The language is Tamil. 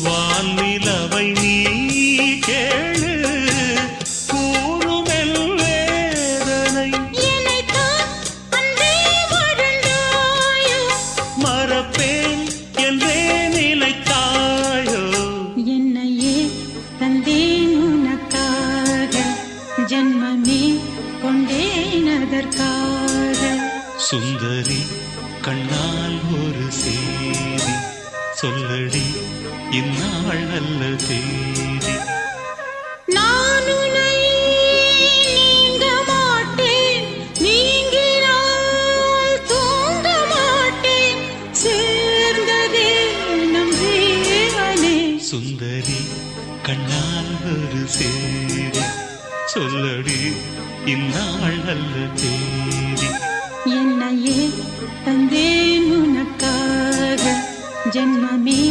வானிலவை நீ கேளு கூறுமெல் வேதனை என்னைத்தான் அன்றே வாழ்ந்தாயோ மறப்பேன் என்றே நினைத்தாயோ என்னையே தந்தேன் உனக்காக ஜன்மமே கொண்டேன் அதற்காக சுந்தரி கண்ணால் ஒரு செய்தி சொல்லடி இந்நாள் நல்ல தேதி நான் உன்னை நீங்க மாட்டேன் நீங்கினால் தூங்க மாட்டேன் சேர்ந்ததே நம் தேவனே சுந்தரி கண்ணால் ஒரு செய்தி சொல்லடி இந்நாள் நல்ல தேதி என்னையே தந்தேன் உனக்காக ஜன்மமே